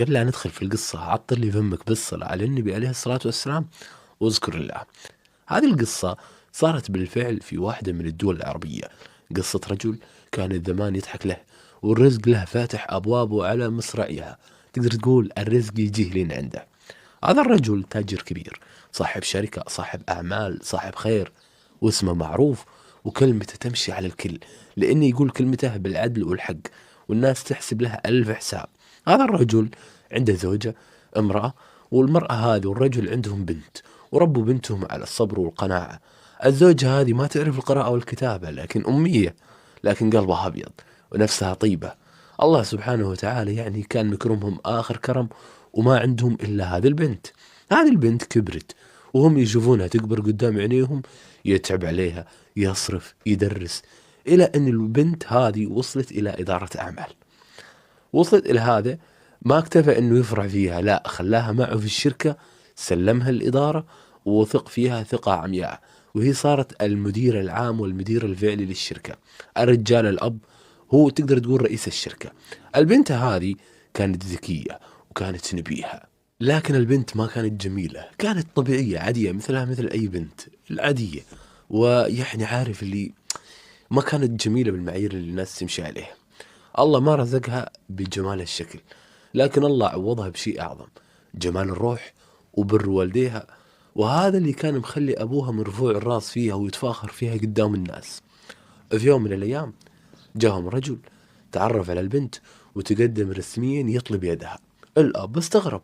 قبل لا ندخل في القصة عطر لي فمك بالصلاة على النبي عليه الصلاة والسلام واذكر الله. هذه القصة صارت بالفعل في واحدة من الدول العربية. قصة رجل كان الزمان يضحك له والرزق له فاتح أبوابه على مصراعيها. تقدر تقول الرزق يجيه لين عنده. هذا الرجل تاجر كبير، صاحب شركة، صاحب أعمال، صاحب خير، واسمه معروف وكلمته تمشي على الكل، لأنه يقول كلمته بالعدل والحق والناس تحسب له ألف حساب. هذا الرجل عنده زوجة، امرأة، والمرأة هذه والرجل عندهم بنت، وربوا بنتهم على الصبر والقناعة. الزوجة هذه ما تعرف القراءة والكتابة لكن أمية، لكن قلبها أبيض ونفسها طيبة. الله سبحانه وتعالى يعني كان مكرمهم آخر كرم، وما عندهم إلا هذه البنت. هذه البنت كبرت وهم يشوفونها تكبر قدام عينيهم، يتعب عليها، يصرف، يدرس، إلى أن البنت هذه وصلت إلى إدارة أعمال. وصلت إلى هذا، ما اكتفى أنه يفرح فيها، لا، خلاها معه في الشركة، سلمها الإدارة ووثق فيها ثقة عمياء، وهي صارت المدير العام والمدير الفعلي للشركة. الرجال الأب هو تقدر تقول رئيس الشركة. البنت هذه كانت ذكية وكانت نبيهة، لكن البنت ما كانت جميلة، كانت طبيعية عادية مثلها مثل أي بنت العادية. ويعني عارف اللي ما كانت جميلة بالمعايير اللي الناس تمشي عليها. الله ما رزقها بجمال الشكل، لكن الله عوضها بشيء أعظم، جمال الروح وبر والديها. وهذا اللي كان مخلي أبوها مرفوع الراس فيها ويتفاخر فيها قدام الناس. في يوم من الأيام جاهم رجل، تعرف على البنت وتقدم رسميا يطلب يدها. الأب استغرب،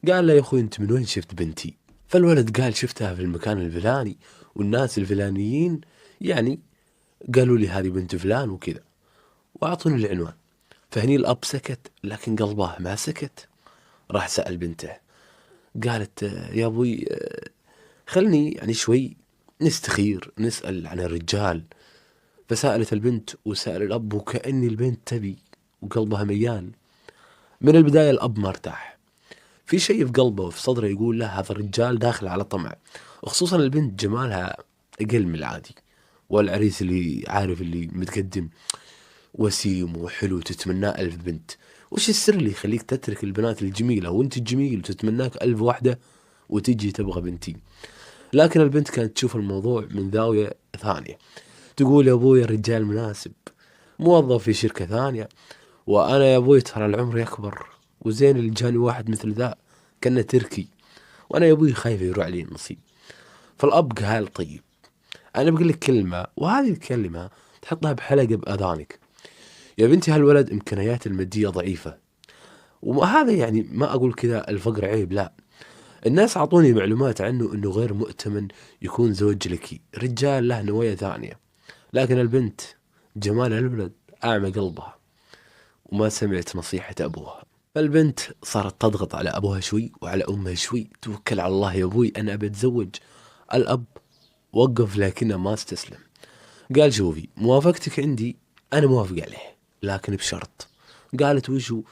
قال له يا أخوي أنت من وين شفت بنتي؟ فالولد قال شفتها في المكان الفلاني، والناس الفلانيين يعني قالوا لي هذه بنت فلان وكذا، وأعطوني العنوان. فهني الأب سكت، لكن قلبه ما سكت. راح سأل بنته، قالت يا أبوي خلني يعني شوي نستخير نسأل عن الرجال. فسألت البنت وسأل الأب، وكأن البنت تبي وقلبها ميال. من البداية الأب ما ارتاح، في شيء في قلبه وفي صدره يقول له هذا الرجال داخل على طمع، خصوصا البنت جمالها أقل من العادي، والعريس اللي عارف اللي متقدم وسيم وحلو تتمناه ألف بنت. وش السر اللي يخليك تترك البنات الجميلة وانت جميل وتتمناك ألف واحدة وتجي تبغى بنتي؟ لكن البنت كانت تشوف الموضوع من زاوية ثانية، تقول يا أبوي الرجال مناسب، موظف في شركة ثانية، وأنا يا أبوي ترى العمر يكبر، وزين اللي جاني واحد مثل ذا كأنه تركي، وأنا يا أبوي خايف يروح علي النصيب. فالأب قال طيب أنا بقول لك كلمة، وهذه الكلمة تحطها بحلقة بأذانك. يا بنتي هالولد إمكانياته المادية ضعيفة، وهذا يعني ما أقول كذا الفقر عيب، لا، الناس أعطوني معلومات عنه أنه غير مؤتمن يكون زوج لك، رجال له نوايا ثانية. لكن البنت جمال الولد أعمى قلبها وما سمعت نصيحة أبوها. فالبنت صارت تضغط على أبوها شوي وعلى أمها شوي، توكل على الله يا أبوي أنا أبي أتزوج. الأب وقف لكنه ما استسلم، قال شوفي موافقتك عندي أنا موافق عليه، لكن بشرط. قالت وشو؟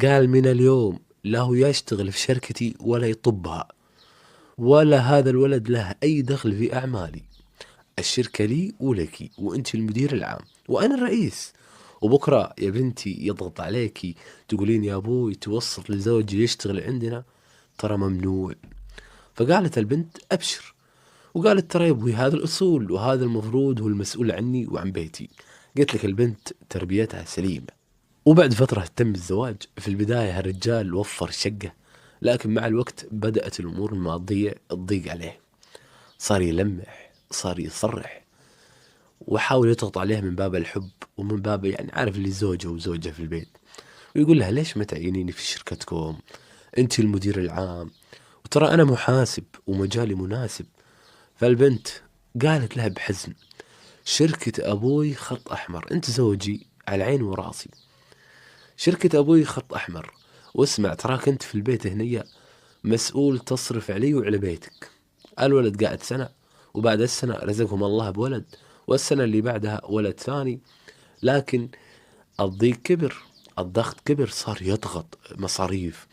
قال من اليوم لا هو يشتغل في شركتي ولا يطبها، ولا هذا الولد له أي دخل في أعمالي. الشركة لي ولك، وأنت المدير العام وأنا الرئيس. وبكرة يا بنتي يضغط عليكي تقولين يا أبوي توسط لزوجي يشتغل عندنا، ترى ممنوع. فقالت البنت أبشر، وقالت ترى يا أبوي هذا الأصول وهذا المفروض هو المسؤول عني وعن بيتي. قلت لك البنت تربيتها سليمة. وبعد فترة تم الزواج. في البداية هالرجال وفر شقة، لكن مع الوقت بدأت الأمور المادية تضيق عليه، صار يلمح، صار يصرح، وحاول يضغط عليها من باب الحب ومن باب يعني عارف اللي زوجه وزوجة في البيت، ويقول لها ليش ما تعينيني في شركتكم، انت المدير العام، وترى انا محاسب ومجالي مناسب. فالبنت قالت لها بحزن شركة ابوي خط احمر، انت زوجي على عيني وراسي، شركة ابوي خط احمر، واسمع تراك انت في البيت هنية مسؤول تصرف علي وعلى بيتك. الولد قاعد سنة، وبعد السنة رزقهم الله بولد، والسنة اللي بعدها ولد ثاني. لكن الضيق كبر، الضغط كبر، صار يضغط مصاريف.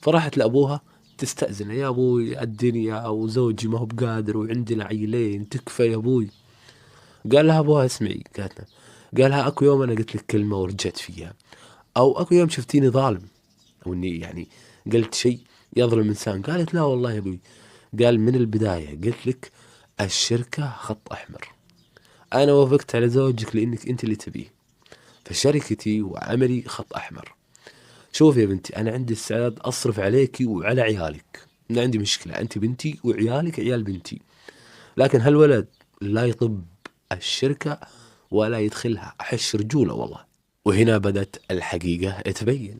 فراحت لأبوها تستأذن، يا أبوي الدنيا وزوجي ما هو بقادر وعندنا عيلين تكفى يا أبوي. قال لها أبوها اسمعي، قالت له، قالها أكو يوم أنا قلت لك كلمة ورجعت فيها، أو أكو يوم شفتيني ظالم، أو إني يعني قلت شيء يظلم إنسان. قالت لا والله يا أبوي، قال من البداية قلت لك الشركة خط أحمر، أنا وافقت على زوجك لأنك أنت اللي تبيه، فشركتي وعملي خط أحمر. شوف يا بنتي، أنا عندي استعداد أصرف عليكي وعلى عيالك، ما عندي مشكلة، أنت بنتي وعيالك عيال بنتي، لكن هالولد لا يطب الشركة ولا يدخلها، أحش رجولة والله. وهنا بدت الحقيقة تبين.